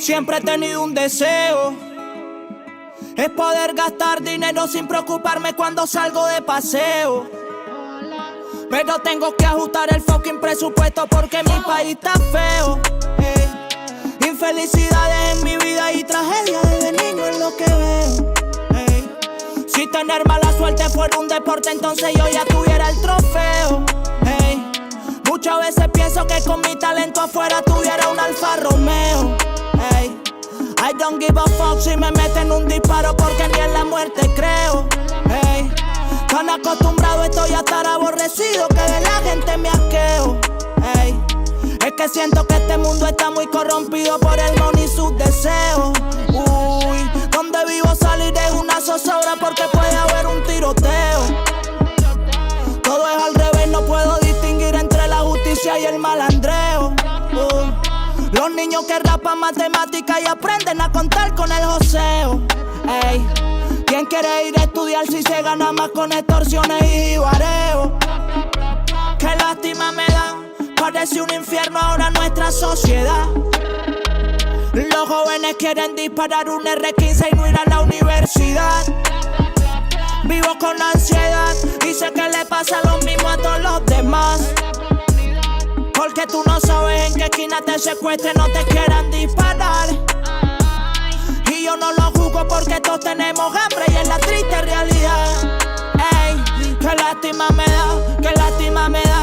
Siempre he tenido un deseo, es poder gastar dinero sin preocuparme cuando salgo de paseo. Pero tengo que ajustar el fucking presupuesto porque mi país está feo. Infelicidades en mi vida y tragedia desde niño es lo que veo. Si tener mala suerte fuera un deporte, entonces yo ya tuviera el trofeo. Muchas veces pienso que con mi talento afuera tuviera un Alfa Romeo. I don't give a fuck si me meten un disparo porque ni en la muerte creo. Tan acostumbrado estoy a estar aborrecido que de la gente me asqueo. Es que siento que este mundo está muy corrompido por el money y sus deseos. Uy, donde vivo salir es una zozobra porque puede haber un tiroteo. Todo es al revés, no puedo distinguir entre la justicia y el malandreo. Los niños que rapan matemáticas y aprenden a contar con el joseo. ¿Quién quiere ir a estudiar si se gana más con extorsiones y jibareo? Qué lástima me da, parece un infierno ahora nuestra sociedad. Los jóvenes quieren disparar un R15 y no ir a la universidad. Vivo con ansiedad y sé que le pasa lo mismo a todos los demás. Porque tú no sabes en qué esquina te secuestren, no te quieran disparar. Y yo no lo juzgo porque todos tenemos hambre y es la triste realidad. Qué lástima me da, qué lástima me da.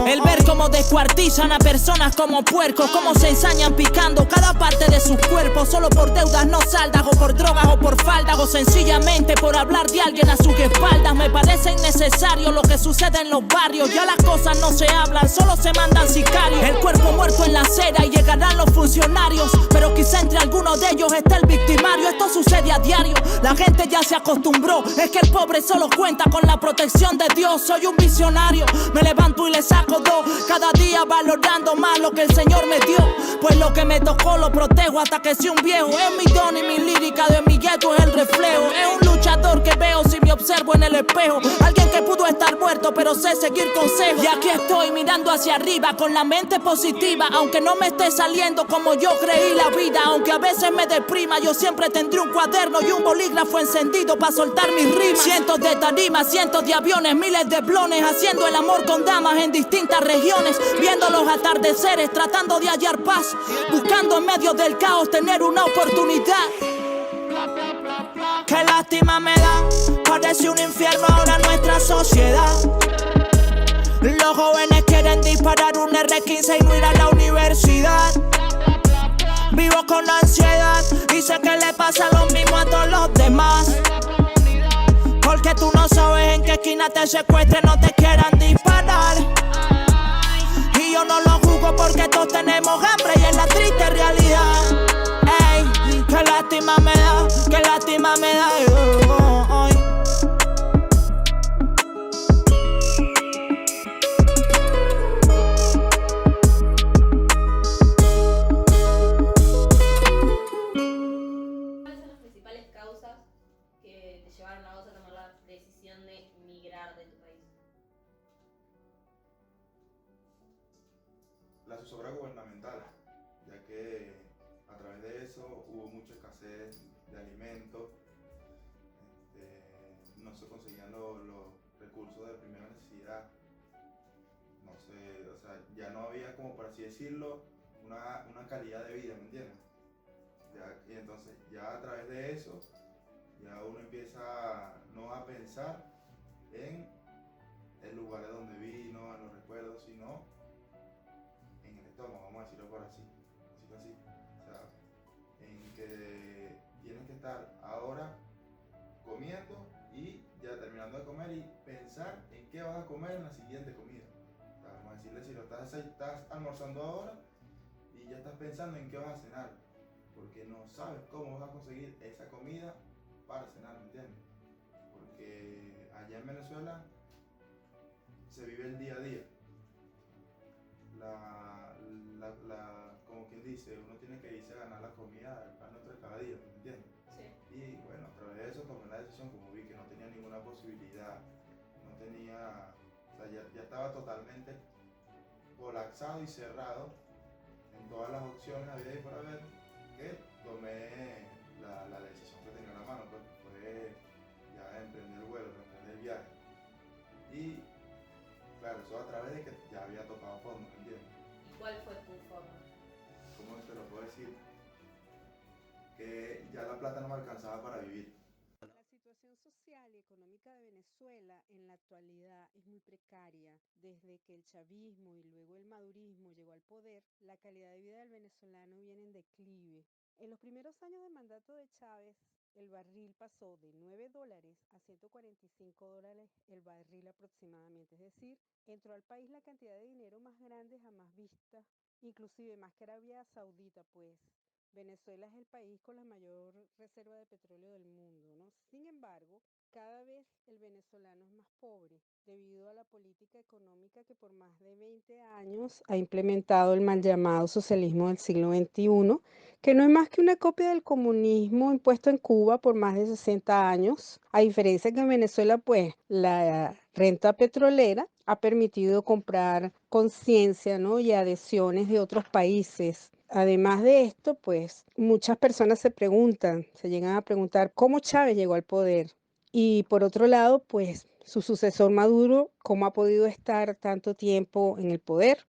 El ver cómo descuartizan a personas como puercos, cómo se ensañan picando cada parte de sus cuerpos, solo por deudas no saldas, o por drogas o por faldas, o sencillamente por hablar de alguien a sus espaldas. Me parece innecesario lo que sucede en los barrios. Ya las cosas no se hablan, solo se mandan sicarios. El cuerpo muerto en la acera y llegarán los funcionarios, pero quizá entre algunos de ellos está el victimario. Esto sucede a diario, la gente ya se acostumbró. Es que el pobre solo cuenta con la protección de Dios. Soy un visionario, me levanto y le saco dos. Cada día valorando más lo que el Señor me dio, pues lo que me tocó lo protejo hasta que sea un viejo. Es mi don y mi lírica de mi gueto es el reflejo. Es un luchador que veo si me observo en el espejo. Alguien que pudo estar muerto pero sé seguir consejos. Y aquí estoy mirando hacia arriba con la mente positiva. Aunque no me esté saliendo como yo creí la vida, aunque a veces me deprima, yo siempre tendré un cuaderno y un bolígrafo encendido para soltar mis rimas. Cientos de tarimas, cientos de aviones, miles de blones, haciendo el amor con damas en distintas regiones, viendo los atardeceres, tratando de hallar paz, buscando en medio del caos tener una oportunidad. Qué lástima me da, parece un infierno ahora nuestra sociedad. Los jóvenes quieren disparar un R15 y no ir a la universidad. Vivo con ansiedad y sé que le pasa lo mismo a todos los demás. Porque tú no sabes en qué esquina te secuestren, no te quieran disparar. Y yo no lo juzgo porque todos tenemos hambre y es la triste realidad. Qué lástima me da, qué lástima me da. ¿Cuáles son las principales causas que te llevaron a vos a tomar la decisión de migrar de tu país? La zozobra gubernamental, ya que a través de eso hubo mucha escasez de alimentos, no se conseguían los recursos de primera necesidad, no sé, o sea, ya no había, como por así decirlo, una calidad de vida, ¿me entiendes? Y entonces ya a través de eso, ya uno empieza no a pensar en el lugar de donde vino, en los recuerdos, sino en el estómago, vamos a decirlo por así, así. O sea, en que tienes que estar ahora comiendo y ya terminando de comer y pensar en qué vas a comer en la siguiente comida. O sea, vamos a decirle, si lo estás almorzando ahora y ya estás pensando en qué vas a cenar, porque no sabes cómo vas a conseguir esa comida para cenar, ¿me entiendes? Porque allá en Venezuela se vive el día a día. Como quien dice, uno tiene que irse a ganar la comida, el pan nuestro de cada día, ¿me entiendes? Sí. Y bueno, a través de eso tomé la decisión, como vi que no tenía ninguna posibilidad, o sea, ya estaba totalmente colapsado y cerrado en todas las opciones había y por haber. que tomé la decisión que tenía en la mano, pues fue ya emprender el vuelo, emprender el viaje. Y claro, eso a través de que ya había tocado fondo, ¿me entiendes? ¿Y cuál fue tu forma? ¿Cómo te lo puedo decir? Que ya la plata no me alcanzaba para vivir. La situación social y económica de Venezuela en la actualidad es muy precaria. Desde que el chavismo y luego el madurismo llegó al poder, la calidad de vida del venezolano viene en declive. En los primeros años de mandato de Chávez, el barril pasó de $9 a $145 el barril aproximadamente. Es decir, entró al país la cantidad de dinero más grande jamás vista, inclusive más que Arabia Saudita, pues Venezuela es el país con la mayor reserva de petróleo del mundo, ¿no? Sin embargo, cada vez el venezolano es más pobre debido a la política económica que por más de 20 años ha implementado el mal llamado socialismo del siglo XXI, que no es más que una copia del comunismo impuesto en Cuba por más de 60 años, a diferencia que en Venezuela, pues, la renta petrolera ha permitido comprar conciencia, ¿no? Y adhesiones de otros países. Además de esto, pues muchas personas se llegan a preguntar cómo Chávez llegó al poder. Y por otro lado, pues su sucesor Maduro, cómo ha podido estar tanto tiempo en el poder.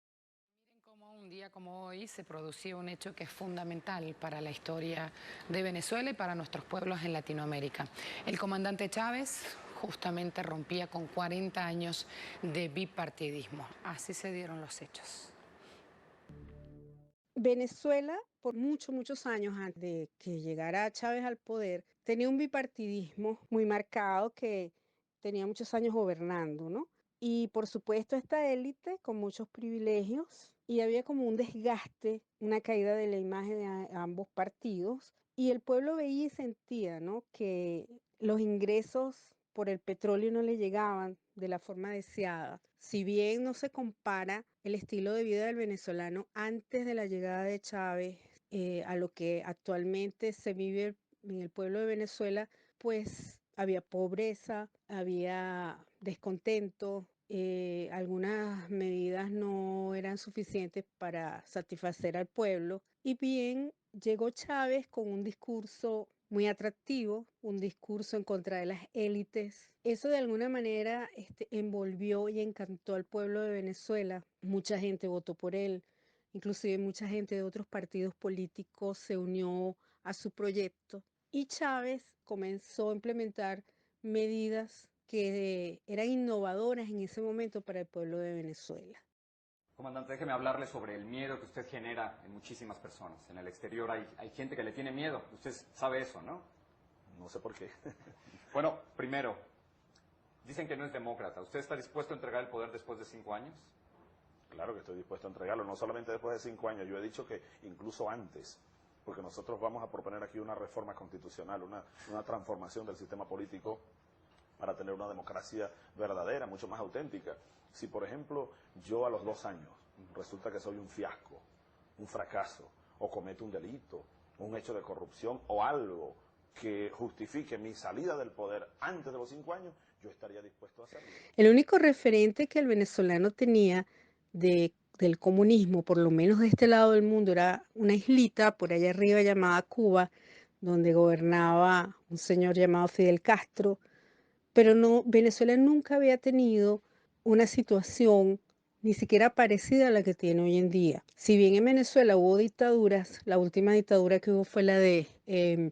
Miren cómo un día como hoy se producía un hecho que es fundamental para la historia de Venezuela y para nuestros pueblos en Latinoamérica. El comandante Chávez justamente rompía con 40 años de bipartidismo. Así se dieron los hechos. Venezuela, por muchos años antes de que llegara Chávez al poder, tenía un bipartidismo muy marcado que tenía muchos años gobernando, ¿no? Y por supuesto esta élite con muchos privilegios y había como un desgaste, una caída de la imagen de ambos partidos y el pueblo veía y sentía, ¿no? Que los ingresos por el petróleo no le llegaban de la forma deseada. Si bien no se compara el estilo de vida del venezolano antes de la llegada de Chávez a lo que actualmente se vive en el pueblo de Venezuela, pues había pobreza, había descontento, algunas medidas no eran suficientes para satisfacer al pueblo. Y bien, llegó Chávez con un discurso muy atractivo, un discurso en contra de las élites. Eso de alguna manera envolvió y encantó al pueblo de Venezuela. Mucha gente votó por él, inclusive mucha gente de otros partidos políticos se unió a su proyecto. Y Chávez comenzó a implementar medidas que eran innovadoras en ese momento para el pueblo de Venezuela. Comandante, déjeme hablarle sobre el miedo que usted genera en muchísimas personas. En el exterior hay gente que le tiene miedo. Usted sabe eso, ¿no? No sé por qué. Bueno, primero, dicen que no es demócrata. ¿Usted está dispuesto a entregar el poder después de 5 años? Claro que estoy dispuesto a entregarlo, no solamente después de 5 años, yo he dicho que incluso antes, porque nosotros vamos a proponer aquí una reforma constitucional, una transformación del sistema político para tener una democracia verdadera, mucho más auténtica. Si, por ejemplo, yo a los 2 años resulta que soy un fiasco, un fracaso, o cometo un delito, un hecho de corrupción o algo que justifique mi salida del poder antes de los 5 años, yo estaría dispuesto a hacerlo. El único referente que el venezolano tenía del comunismo, por lo menos de este lado del mundo, era una islita por allá arriba llamada Cuba, donde gobernaba un señor llamado Fidel Castro, pero no, Venezuela nunca había tenido una situación ni siquiera parecida a la que tiene hoy en día. Si bien en Venezuela hubo dictaduras, la última dictadura que hubo fue la de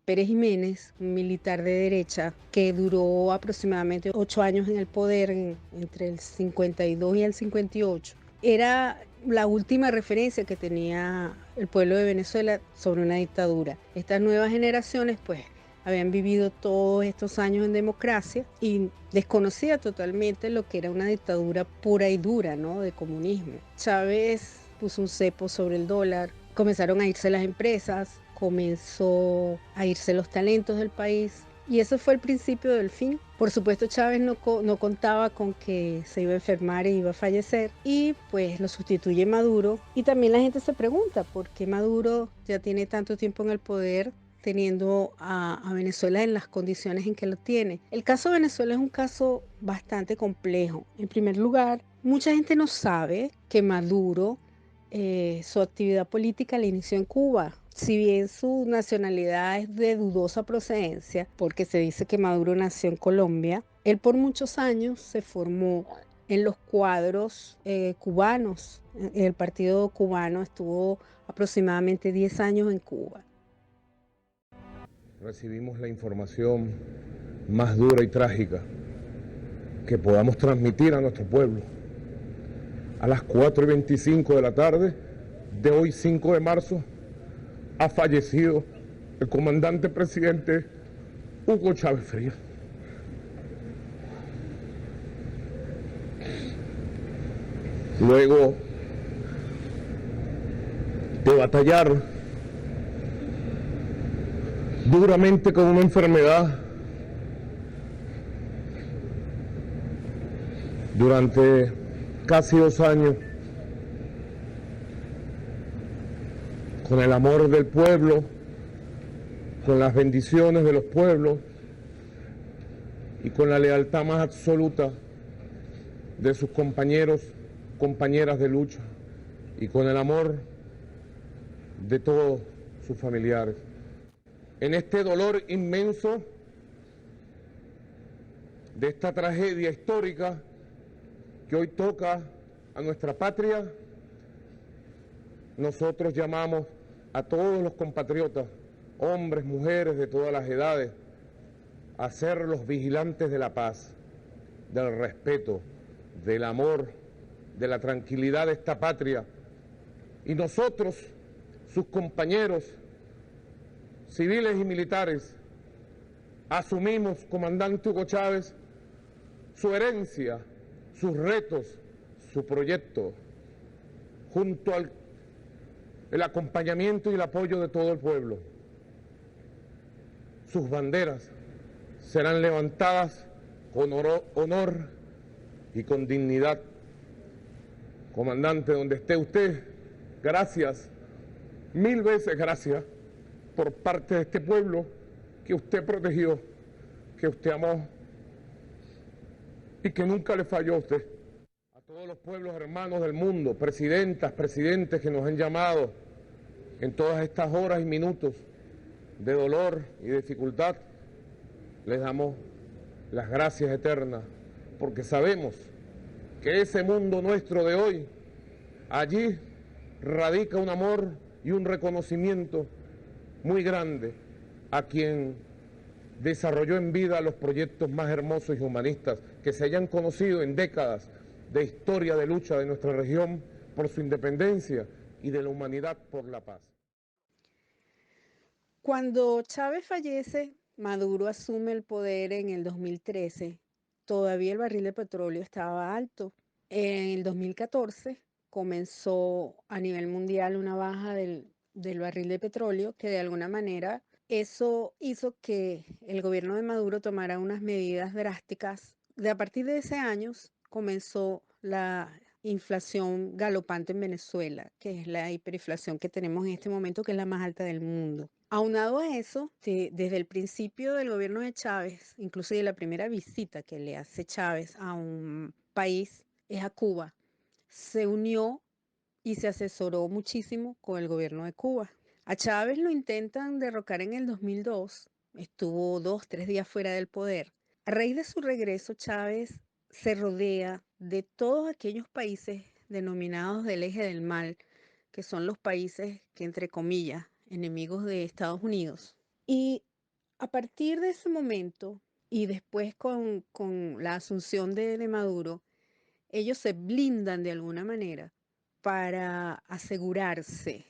Pérez Jiménez, un militar de derecha que duró aproximadamente 8 años en el poder, entre el 52 y el 58. Era la última referencia que tenía el pueblo de Venezuela sobre una dictadura. Estas nuevas generaciones, pues, habían vivido todos estos años en democracia y desconocía totalmente lo que era una dictadura pura y dura, ¿no? De comunismo. Chávez puso un cepo sobre el dólar, comenzaron a irse las empresas, comenzó a irse los talentos del país y eso fue el principio del fin. Por supuesto, Chávez no contaba con que se iba a enfermar e iba a fallecer y pues lo sustituye Maduro. Y también la gente se pregunta por qué Maduro ya tiene tanto tiempo en el poder teniendo a Venezuela en las condiciones en que lo tiene. El caso de Venezuela es un caso bastante complejo. En primer lugar, mucha gente no sabe que Maduro, su actividad política la inició en Cuba. Si bien su nacionalidad es de dudosa procedencia, porque se dice que Maduro nació en Colombia, él por muchos años se formó en los cuadros cubanos. El partido cubano estuvo aproximadamente 10 años en Cuba. Recibimos la información más dura y trágica que podamos transmitir a nuestro pueblo. A las 4:25 de la tarde de hoy, 5 de marzo, ha fallecido el comandante presidente Hugo Chávez Frías. Luego de batallar duramente con una enfermedad durante casi 2 años, con el amor del pueblo, con las bendiciones de los pueblos y con la lealtad más absoluta de sus compañeros, compañeras de lucha, y con el amor de todos sus familiares. En este dolor inmenso de esta tragedia histórica que hoy toca a nuestra patria, nosotros llamamos a todos los compatriotas, hombres, mujeres de todas las edades, a ser los vigilantes de la paz, del respeto, del amor, de la tranquilidad de esta patria. Y nosotros, sus compañeros civiles y militares, asumimos, comandante Hugo Chávez, su herencia, sus retos, su proyecto, junto al el acompañamiento y el apoyo de todo el pueblo. Sus banderas serán levantadas con honor y con dignidad. Comandante, donde esté usted, gracias, 1000 veces gracias por parte de este pueblo que usted protegió, que usted amó y que nunca le falló a usted. A todos los pueblos hermanos del mundo, presidentas, presidentes que nos han llamado en todas estas horas y minutos de dolor y dificultad, les damos las gracias eternas, porque sabemos que ese mundo nuestro de hoy, allí radica un amor y un reconocimiento muy grande a quien desarrolló en vida los proyectos más hermosos y humanistas que se hayan conocido en décadas de historia de lucha de nuestra región por su independencia y de la humanidad por la paz. Cuando Chávez fallece, Maduro asume el poder en el 2013. Todavía el barril de petróleo estaba alto. En el 2014 comenzó a nivel mundial una baja del barril de petróleo, que de alguna manera eso hizo que el gobierno de Maduro tomara unas medidas drásticas. A partir de ese año comenzó la inflación galopante en Venezuela, que es la hiperinflación que tenemos en este momento, que es la más alta del mundo. Aunado a eso, desde el principio del gobierno de Chávez, incluso de la primera visita que le hace Chávez a un país, es a Cuba, se unió y se asesoró muchísimo con el gobierno de Cuba. A Chávez lo intentan derrocar en el 2002, estuvo 2-3 días fuera del poder. A raíz de su regreso, Chávez se rodea de todos aquellos países denominados del eje del mal, que son los países que, entre comillas, enemigos de Estados Unidos. Y a partir de ese momento, y después con la asunción de Maduro, ellos se blindan de alguna manera para asegurarse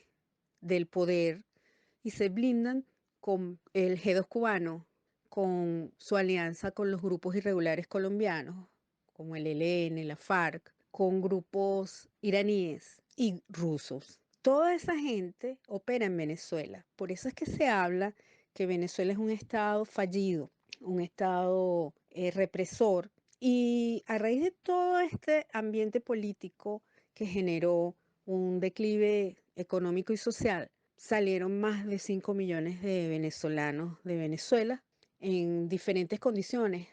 del poder y se blindan con el G2 cubano, con su alianza con los grupos irregulares colombianos, como el ELN, la FARC, con grupos iraníes y rusos. Toda esa gente opera en Venezuela. Por eso es que se habla que Venezuela es un estado fallido, un estado represor. Y a raíz de todo este ambiente político que generó un declive económico y social, salieron más de 5 millones de venezolanos de Venezuela en diferentes condiciones.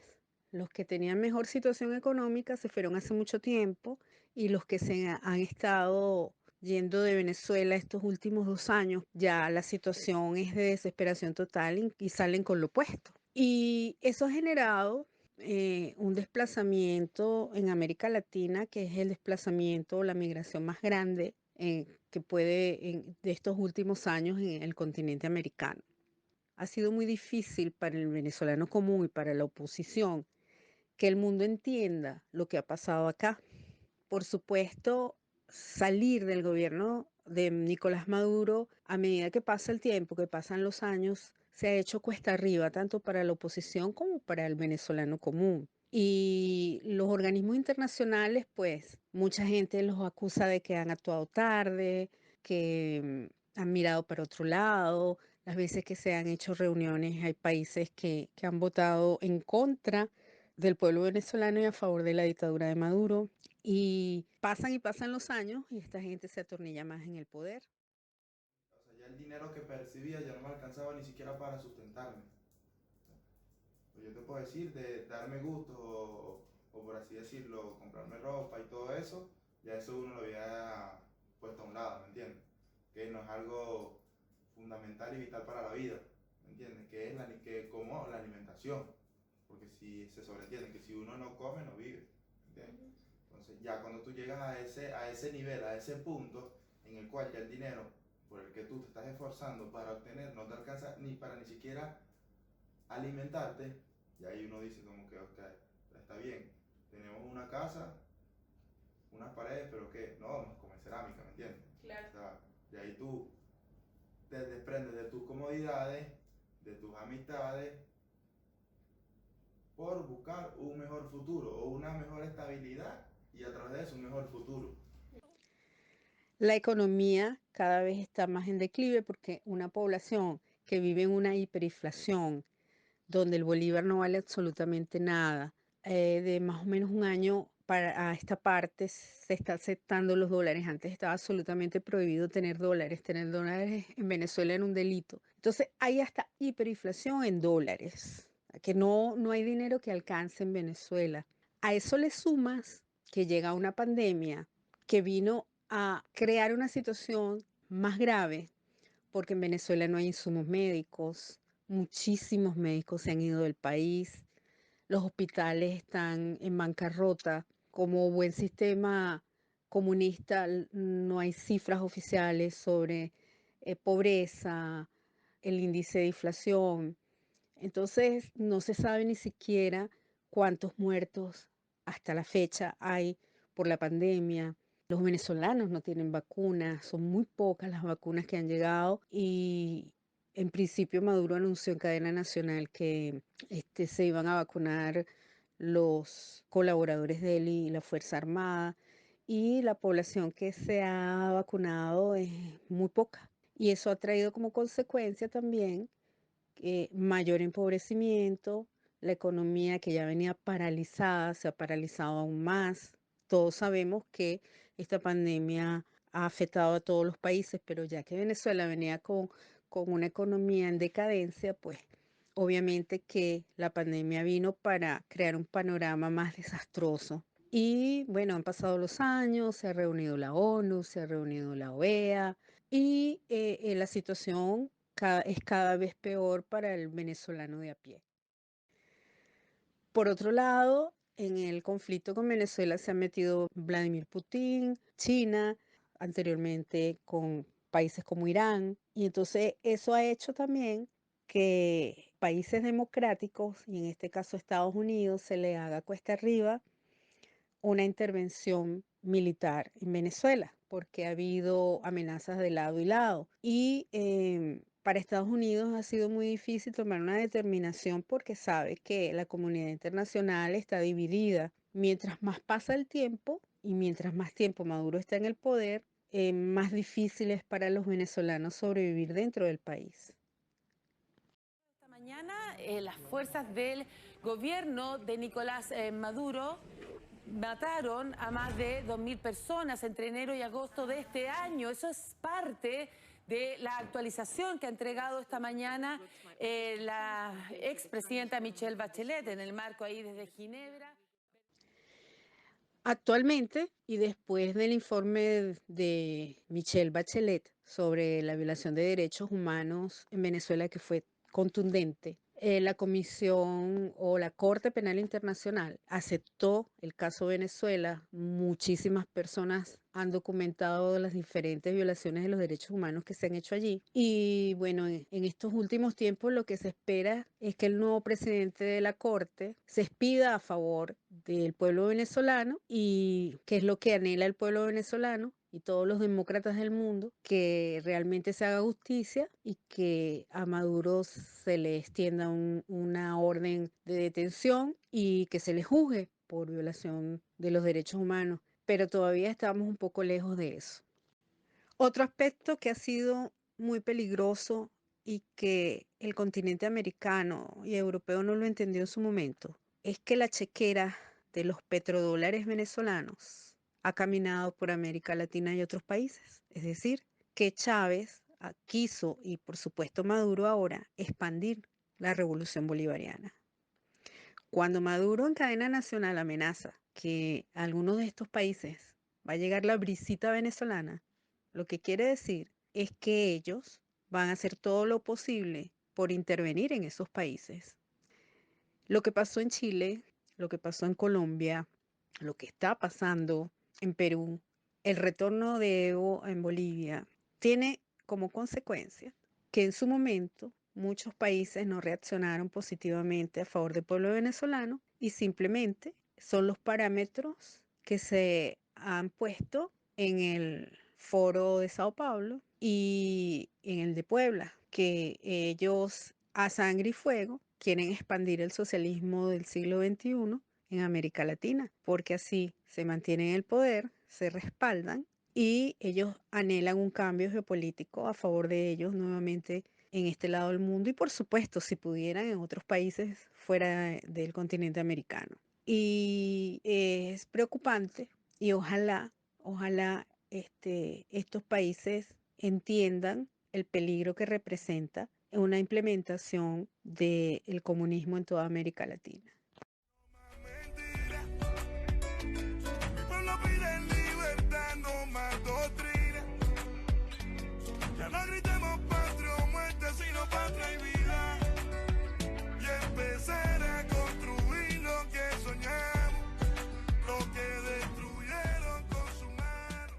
Los que tenían mejor situación económica se fueron hace mucho tiempo y los que se han estado yendo de Venezuela estos últimos 2 años, ya la situación es de desesperación total y salen con lo opuesto. Y eso ha generado un desplazamiento en América Latina, que es el desplazamiento o la migración más grande que de estos últimos años en el continente americano. Ha sido muy difícil para el venezolano común y para la oposición que el mundo entienda lo que ha pasado acá. Por supuesto, salir del gobierno de Nicolás Maduro a medida que pasa el tiempo, que pasan los años, se ha hecho cuesta arriba, tanto para la oposición como para el venezolano común. Y los organismos internacionales, pues, mucha gente los acusa de que han actuado tarde, que han mirado para otro lado. Las veces que se han hecho reuniones, hay países que han votado en contra del pueblo venezolano y a favor de la dictadura de Maduro. Y pasan los años y esta gente se atornilla más en el poder. O sea, ya el dinero que percibía ya no me alcanzaba ni siquiera para sustentarme. Pues yo te puedo decir, de darme gusto o por así decirlo, comprarme ropa y todo eso, ya eso uno lo había puesto a un lado, ¿me entiendes? Que no es algo fundamental y vital para la vida, ¿me entiendes? Como la alimentación, porque si se sobreentiende que si uno no come, no vive, ¿me entiendes? Entonces ya cuando tú llegas a ese nivel, a ese punto en el cual ya el dinero por el que tú te estás esforzando para obtener no te alcanza ni para ni siquiera alimentarte, y ahí uno dice como que, ok, está bien, tenemos una casa, unas paredes, pero ¿qué? No vamos a comer cerámica, ¿me entiendes? Claro. O sea, de ahí tú te desprendes de tus comodidades, de tus amistades, por buscar un mejor futuro o una mejor estabilidad y a través de eso un mejor futuro. La economía cada vez está más en declive porque una población que vive en una hiperinflación, donde el bolívar no vale absolutamente nada, de más o menos un año a esta parte se está aceptando los dólares. Antes estaba absolutamente prohibido tener dólares. Tener dólares en Venezuela era un delito. Entonces hay hasta hiperinflación en dólares, que no hay dinero que alcance en Venezuela. A eso le sumas que llega una pandemia que vino a crear una situación más grave, porque en Venezuela no hay insumos médicos, muchísimos médicos se han ido del país, los hospitales están en bancarrota. Como buen sistema comunista, no hay cifras oficiales sobre pobreza, el índice de inflación. Entonces, no se sabe ni siquiera cuántos muertos hasta la fecha hay por la pandemia. Los venezolanos no tienen vacunas, son muy pocas las vacunas que han llegado y en principio Maduro anunció en cadena nacional que se iban a vacunar los colaboradores de él y la Fuerza Armada, y la población que se ha vacunado es muy poca. Y eso ha traído como consecuencia también mayor empobrecimiento, la economía que ya venía paralizada se ha paralizado aún más. Todos sabemos que esta pandemia ha afectado a todos los países, pero ya que Venezuela venía con una economía en decadencia, pues obviamente que la pandemia vino para crear un panorama más desastroso. Y bueno, han pasado los años, se ha reunido la ONU, se ha reunido la OEA y la situación es cada vez peor para el venezolano de a pie. Por otro lado, en el conflicto con Venezuela se ha metido Vladimir Putin, China, anteriormente con países como Irán, y entonces eso ha hecho también que países democráticos, y en este caso Estados Unidos, se le haga cuesta arriba una intervención militar en Venezuela, porque ha habido amenazas de lado y lado. Y para Estados Unidos ha sido muy difícil tomar una determinación porque sabe que la comunidad internacional está dividida. Mientras más pasa el tiempo y mientras más tiempo Maduro está en el poder, más difícil es para los venezolanos sobrevivir dentro del país. Esta mañana las fuerzas del gobierno de Nicolás Maduro mataron a más de 2.000 personas entre enero y agosto de este año. Eso es parte de la actualización que ha entregado esta mañana la expresidenta Michelle Bachelet en el marco ahí desde Ginebra. Actualmente, y después del informe de Michelle Bachelet sobre la violación de derechos humanos en Venezuela, que fue contundente, la Comisión o la Corte Penal Internacional aceptó el caso Venezuela. Muchísimas personas han documentado las diferentes violaciones de los derechos humanos que se han hecho allí. Y bueno, en estos últimos tiempos lo que se espera es que el nuevo presidente de la Corte se expida a favor del pueblo venezolano, y qué es lo que anhela el pueblo venezolano y todos los demócratas del mundo: que realmente se haga justicia y que a Maduro se le extienda una orden de detención y que se le juzgue por violación de los derechos humanos. Pero todavía estamos un poco lejos de eso. Otro aspecto que ha sido muy peligroso y que el continente americano y europeo no lo entendió en su momento es que la chequera de los petrodólares venezolanos ha caminado por América Latina y otros países. Es decir, que Chávez quiso, y por supuesto Maduro ahora, expandir la revolución bolivariana. Cuando Maduro en cadena nacional amenaza que a algunos de estos países va a llegar la brisita venezolana, lo que quiere decir es que ellos van a hacer todo lo posible por intervenir en esos países. Lo que pasó en Chile, lo que pasó en Colombia, lo que está pasando en Perú, el retorno de Evo en Bolivia, tiene como consecuencia que en su momento muchos países no reaccionaron positivamente a favor del pueblo venezolano, y simplemente son los parámetros que se han puesto en el foro de Sao Paulo y en el de Puebla, que ellos a sangre y fuego quieren expandir el socialismo del siglo XXI en América Latina, porque así se mantienen en el poder, se respaldan y ellos anhelan un cambio geopolítico a favor de ellos nuevamente en este lado del mundo, y por supuesto, si pudieran, en otros países fuera del continente americano. Y es preocupante, y ojalá estos países entiendan el peligro que representa una implementación del comunismo en toda América Latina. Ya no gritemos patria o muerte, sino patria y vida. Y empezar a construir lo que soñamos, lo que destruyeron con sus manos.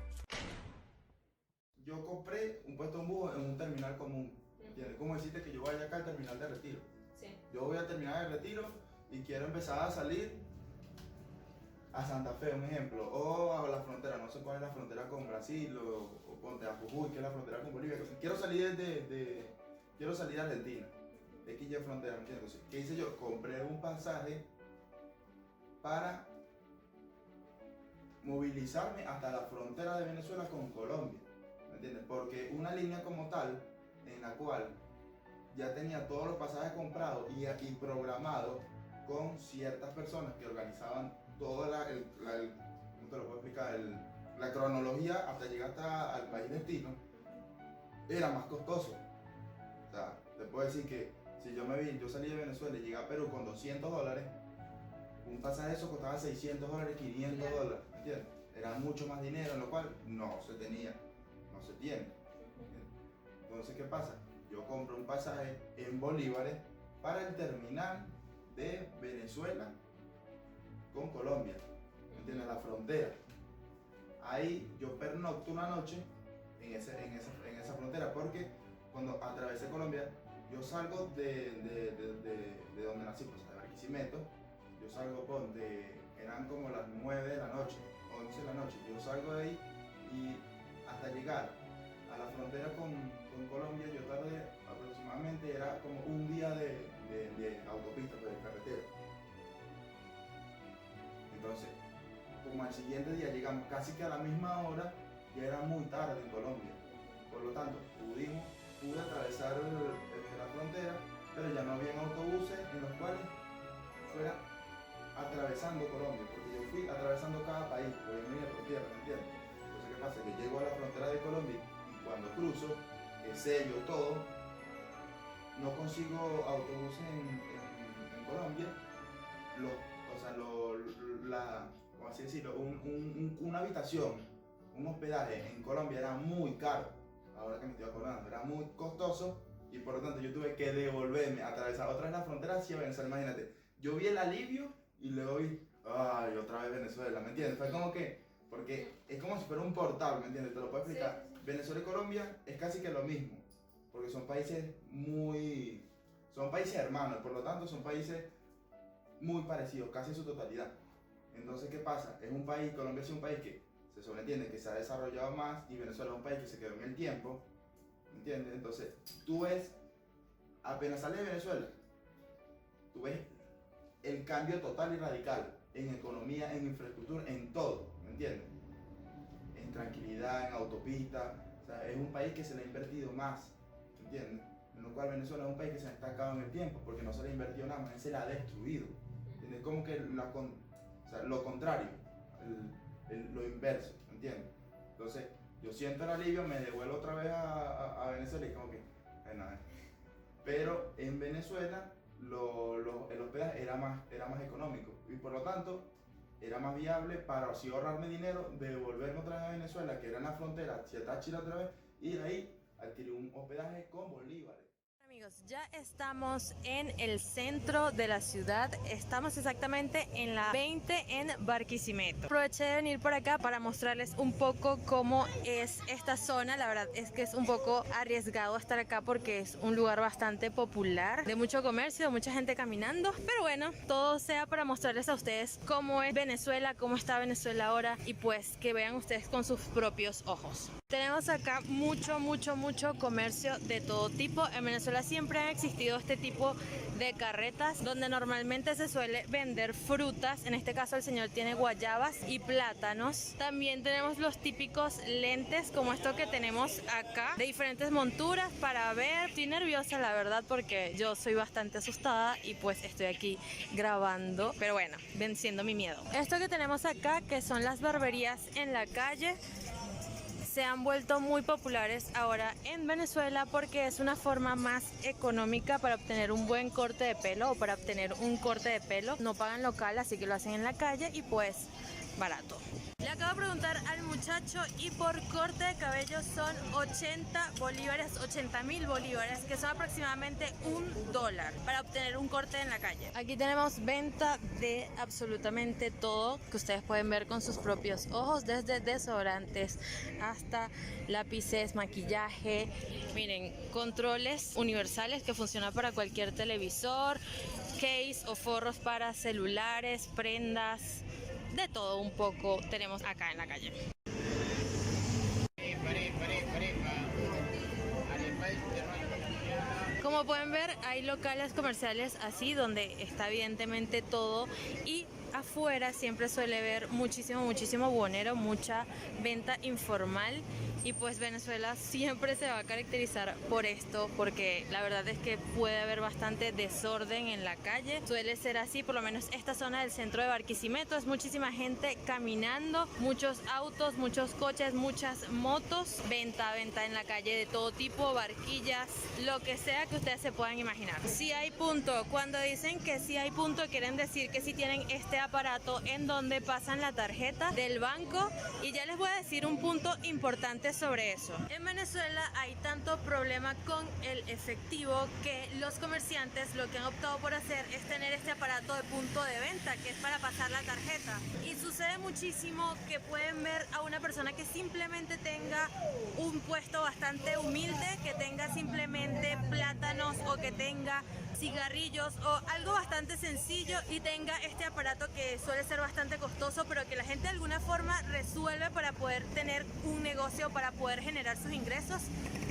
Yo compré un puesto en bus en un terminal común. ¿Entiendes? Como decirte que yo vaya acá al terminal de Retiro. Sí. Yo voy al terminal de Retiro y quiero empezar a salir a Santa Fe, un ejemplo, o a la frontera, no sé cuál es la frontera con Brasil, o ponte a Jujuy, que es la frontera con Bolivia. Quiero salir quiero salir de Argentina, de aquí ya frontera, ¿me entiendes? Entonces, ¿qué hice yo? Compré un pasaje para movilizarme hasta la frontera de Venezuela con Colombia, ¿me entiendes? Porque una línea como tal, en la cual ya tenía todos los pasajes comprados y programados con ciertas personas que organizaban toda ¿cómo te lo puedo explicar? La cronología hasta llegar al país destino, era más costoso. O sea, te puedo decir que si yo salí de Venezuela y llegué a Perú con $200, un pasaje de eso costaba $600, $500, ¿entiendes? Era mucho más dinero, en lo cual no se tiene. Entonces, ¿qué pasa? Yo compro un pasaje en bolívares para el terminal de Venezuela con Colombia, ¿entiendes? La frontera. Ahí yo pernocto una noche en esa frontera, porque cuando atravesé Colombia, yo salgo de donde nací, pues de Barquisimeto. Yo salgo eran como las 9 de la noche, 11 de la noche. Yo salgo de ahí y hasta llegar a la frontera con Colombia, yo tardé aproximadamente, era como un día de autopista, pues, de carretera. Entonces, como al siguiente día llegamos casi que a la misma hora, ya era muy tarde en Colombia. Por lo tanto, pude atravesar la frontera, pero ya no había autobuses en los cuales fuera atravesando Colombia, porque yo fui atravesando cada país, porque yo no iba por tierra, ¿me entiendes? Entonces, ¿qué pasa? Que llego a la frontera de Colombia y cuando cruzo, sello todo, no consigo autobuses en Colombia. como así decirlo, una habitación, un hospedaje en Colombia era muy caro. Ahora que me estoy acordando, era muy costoso y por lo tanto yo tuve que devolverme, atravesar otra vez la frontera hacia Venezuela. Imagínate, yo vi el alivio y luego vi, ay, otra vez Venezuela, ¿me entiendes? Fue como que, porque es como si fuera un portal, ¿me entiendes? Te lo puedo explicar. Sí. Venezuela y Colombia es casi que lo mismo, porque son países hermanos, por lo tanto son países muy parecidos, casi en su totalidad. Entonces, ¿qué pasa? Es un país, Colombia es un país que se sobreentiende que se ha desarrollado más y Venezuela es un país que se quedó en el tiempo, ¿entiendes? Entonces, tú ves, apenas sale de Venezuela, tú ves el cambio total y radical en economía, en infraestructura, en todo, ¿me entiendes? En tranquilidad, en autopista, o sea, es un país que se le ha invertido más, ¿entiendes? En lo cual Venezuela es un país que se ha estancado en el tiempo, porque no se le ha invertido nada más, se la ha destruido, ¿entiendes? Como que lo contrario, lo inverso, ¿entiendes? Entonces, yo siento el alivio, me devuelvo otra vez a Venezuela y como que, nada. Pero en Venezuela el hospedaje era más económico y por lo tanto era más viable para así ahorrarme dinero, devolverme otra vez a Venezuela, que era en la frontera, hacia Táchira otra vez, y de ahí adquirir un hospedaje con bolívares. Amigos, ya estamos en el centro de la ciudad, estamos exactamente en la 20 en Barquisimeto. Aproveché de venir por acá para mostrarles un poco cómo es esta zona. La verdad es que es un poco arriesgado estar acá porque es un lugar bastante popular, de mucho comercio, de mucha gente caminando, pero bueno, todo sea para mostrarles a ustedes cómo es Venezuela, cómo está Venezuela ahora y pues que vean ustedes con sus propios ojos. Tenemos acá mucho comercio de todo tipo. En Venezuela siempre ha existido este tipo de carretas donde normalmente se suele vender frutas. En este caso el señor tiene guayabas y plátanos. También tenemos los típicos lentes como esto que tenemos acá, de diferentes monturas para ver. Estoy nerviosa la verdad porque yo soy bastante asustada y pues estoy aquí grabando, pero bueno, venciendo mi miedo. Esto que tenemos acá, que son las barberías en la calle, se han vuelto muy populares ahora en Venezuela porque es una forma más económica para obtener un buen corte de pelo o para obtener un corte de pelo. No pagan local, así que lo hacen en la calle y pues barato. Le acabo de preguntar al muchacho y por corte de cabello son 80 bolívares, 80.000 bolívares, que son aproximadamente $1 para obtener un corte en la calle. Aquí tenemos venta de absolutamente todo que ustedes pueden ver con sus propios ojos, desde desodorantes hasta lápices, maquillaje, miren, controles universales que funcionan para cualquier televisor, case o forros para celulares, prendas, de todo un poco tenemos acá en la calle. Como pueden ver, hay locales comerciales así donde está evidentemente todo y afuera siempre suele haber muchísimo buhonero, mucha venta informal y pues Venezuela siempre se va a caracterizar por esto porque la verdad es que puede haber bastante desorden en la calle, suele ser así, por lo menos esta zona del centro de Barquisimeto es muchísima gente caminando, muchos autos, muchos coches, muchas motos, venta en la calle de todo tipo, barquillas, lo que sea que ustedes se puedan imaginar. Si hay punto, cuando dicen que si hay punto quieren decir que si tienen este aparato en donde pasan la tarjeta del banco y ya les voy a decir un punto importante sobre eso. En Venezuela hay tanto problema con el efectivo que los comerciantes lo que han optado por hacer es tener este aparato de punto de venta que es para pasar la tarjeta y sucede muchísimo que pueden ver a una persona que simplemente tenga un puesto bastante humilde, que tenga simplemente plátanos o que tenga cigarrillos o algo bastante sencillo y tenga este aparato que suele ser bastante costoso pero que la gente de alguna forma resuelve para poder tener un negocio, para poder generar sus ingresos.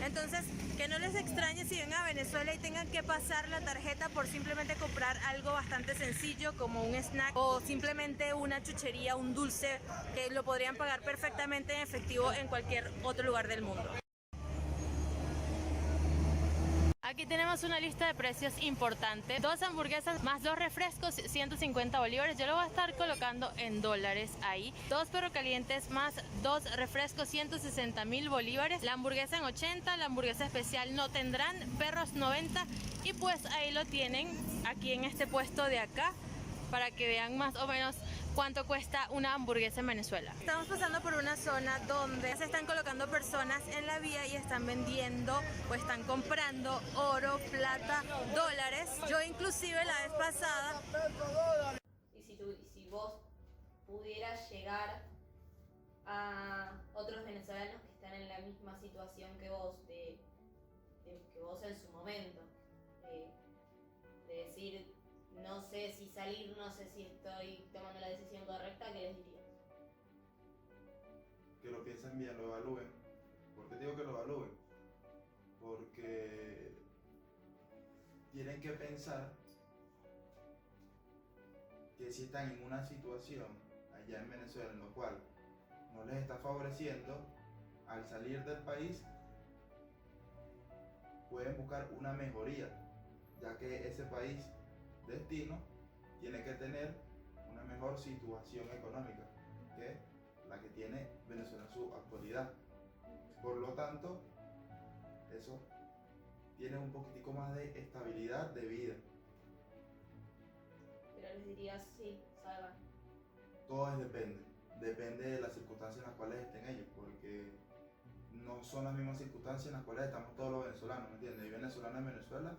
Entonces, que no les extrañe si ven a Venezuela y tengan que pasar la tarjeta por simplemente comprar algo bastante sencillo como un snack o simplemente una chuchería, un dulce, que lo podrían pagar perfectamente en efectivo en cualquier otro lugar del mundo. Aquí tenemos una lista de precios importante. 2 hamburguesas más 2 refrescos, 150 bolívares. Yo lo voy a estar colocando en dólares ahí. 2 perros calientes más 2 refrescos, 160.000 bolívares. La hamburguesa en 80, la hamburguesa especial no tendrán, perros 90. Y pues ahí lo tienen, aquí en este puesto de acá. para que vean más o menos cuánto cuesta una hamburguesa en Venezuela. Estamos pasando por una zona donde se están colocando personas en la vía y están vendiendo o están comprando oro, plata, dólares. Yo inclusive la vez pasada... Y si vos pudieras llegar a otros venezolanos que están en la misma situación que vos, que vos en su momento, de decir, no sé si salir, no sé si estoy tomando la decisión correcta, ¿qué les dirías? Que lo piensen bien, lo evalúen. ¿Por qué digo que lo evalúen? Porque tienen que pensar que si están en una situación allá en Venezuela en la cual no les está favoreciendo, al salir del país pueden buscar una mejoría, ya que ese país destino tiene que tener una mejor situación económica que la que tiene Venezuela en su actualidad. Por lo tanto, eso tiene un poquitico más de estabilidad de vida. Pero les dirías, sí, salgan. Todo depende de las circunstancias en las cuales estén ellos, porque no son las mismas circunstancias en las cuales estamos todos los venezolanos, ¿me entiendes? Hay venezolanos en Venezuela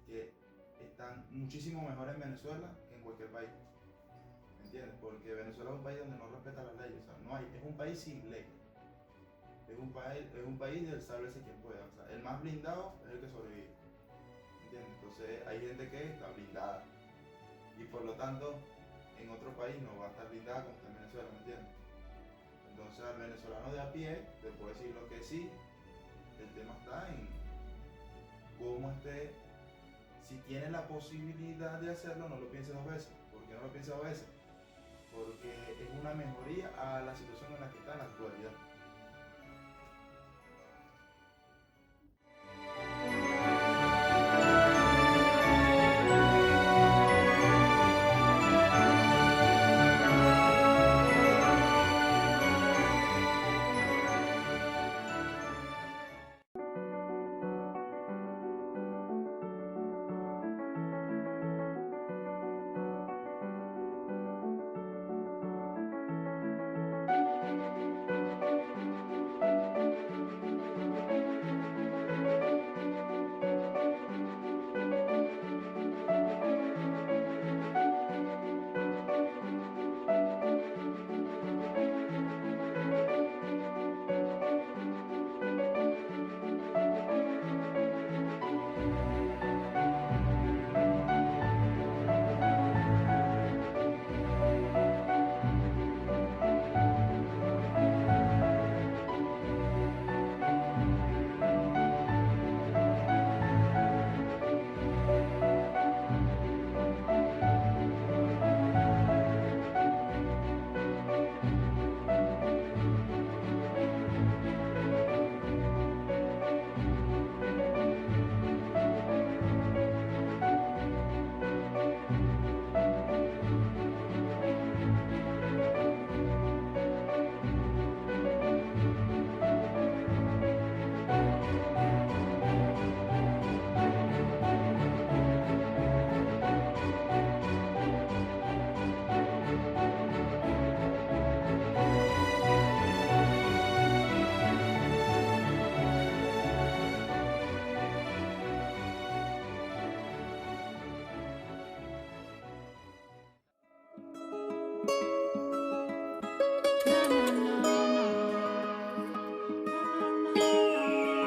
que están muchísimo mejor en Venezuela que en cualquier país, ¿me entiendes? Porque Venezuela es un país donde no respeta las leyes, o sea, no hay, es un país sin ley, es un país del sálvese quien pueda, o sea, el más blindado es el que sobrevive, ¿me entiendes? Entonces hay gente que está blindada y por lo tanto en otro país no va a estar blindada como está en Venezuela, ¿me entiendes? Entonces al venezolano de a pie te puedo decir lo que sí, el tema está en cómo esté. Si tienes la posibilidad de hacerlo, no lo pienses dos veces. ¿Por qué no lo pienses dos veces? Porque es una mejoría a la situación en la que está en la actualidad.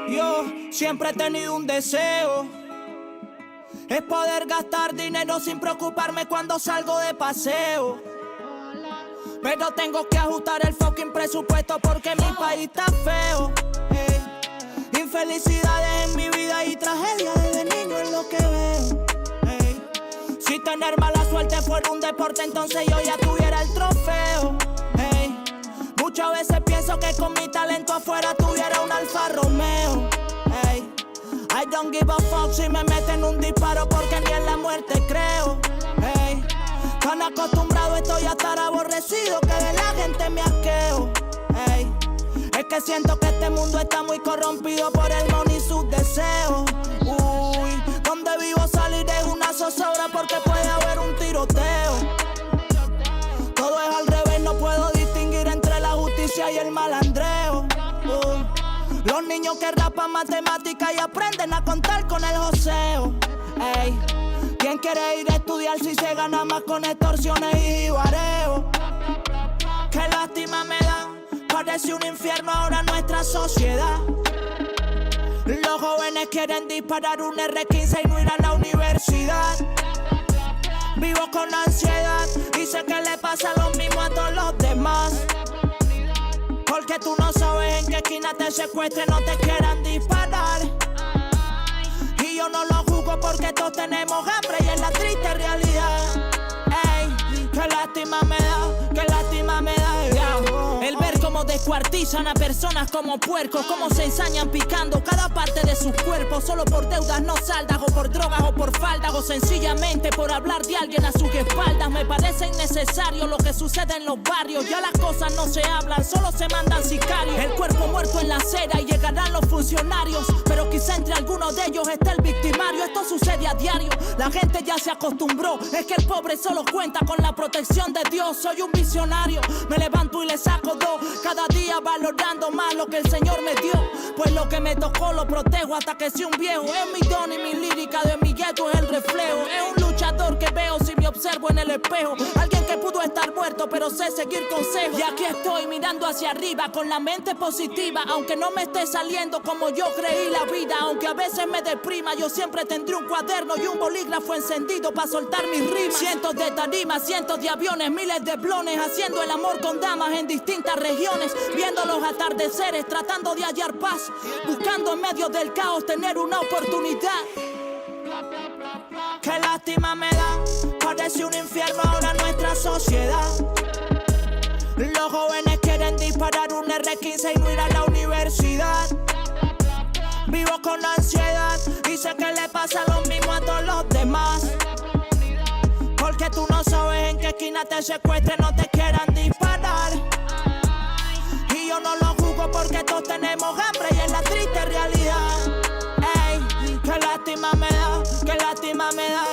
Yo siempre he tenido un deseo, es poder gastar dinero sin preocuparme cuando salgo de paseo. Pero tengo que ajustar el fucking presupuesto porque mi país está feo. Infelicidades en mi vida y tragedias desde niño es lo que veo. Si tener mala suerte fuera un deporte, entonces yo ya tuviera el trofeo. Muchas veces pienso que con mi talento afuera tuviera un Alfa Romeo. I don't give a fuck si me meten un disparo porque ni en la muerte creo. Tan acostumbrado estoy a estar aborrecido que de la gente me asqueo. Es que siento que este mundo está muy corrompido por el money y sus deseos. Donde vivo salir es una eso sobra porque puede haber un tiroteo. Todo es al revés, no puedo distinguir entre la justicia y el malandreo. Los niños que rapan matemáticas y aprenden a contar con el joseo. Ey, ¿quién quiere ir a estudiar si se gana más con extorsiones y jibareo? Qué lástima me da, parece un infierno ahora nuestra sociedad. Los jóvenes quieren disparar un R15 y no ir a la universidad. Vivo con ansiedad y sé que le pasa lo mismo a todos los demás. Porque tú no sabes en qué esquina te secuestren, no te quieran disparar. Y yo no lo juzgo porque todos tenemos hambre y es la triste realidad. Ey, qué lástima me da, qué lástima me da. El ver cómo descuartizan a personas como puercos, cómo se ensañan picando cada parte de sus cuerpos, solo por deudas no saldas, o por drogas o por faldas, o sencillamente por hablar de alguien a sus espaldas. Me parece innecesario lo que sucede en los barrios, ya las cosas no se hablan, solo se mandan sicarios. El cuerpo muerto en la acera y llegarán los funcionarios, pero quizá entre algunos de ellos esté el victimario. Esto sucede a diario, la gente ya se acostumbró, es que el pobre solo cuenta con la protección de Dios. Soy un visionario, me levanto y le saco dos, cada día valorando más lo que el Señor me dio, pues lo que me tocó lo protejo hasta que sea un viejo. Es mi don y mi lírica de mi gueto es el reflejo. Es un luchador que veo si me observo en el espejo, alguien que pudo estar muerto pero sé seguir consejos. Y aquí estoy mirando hacia arriba con la mente positiva, aunque no me esté saliendo como yo creí la vida. Aunque a veces me deprima, yo siempre tendré un cuaderno y un bolígrafo encendido para soltar mis rimas. Cientos de tarimas, cientos de aviones, miles de blones, haciendo el amor con damas en distintas regiones, viendo los atardeceres, tratando de hallar paz, buscando en medio del caos tener una oportunidad. Qué lástima me da, parece un infierno ahora nuestra sociedad. Los jóvenes quieren disparar un R15 y no ir a la universidad. Vivo con ansiedad y sé que le pasa lo mismo a todos los demás. Porque tú no sabes en qué esquina te secuestren, no te quieran disparar. Y yo no lo juzgo porque todos tenemos hambre y es la triste realidad. Ey, qué lástima me da, qué lástima me da.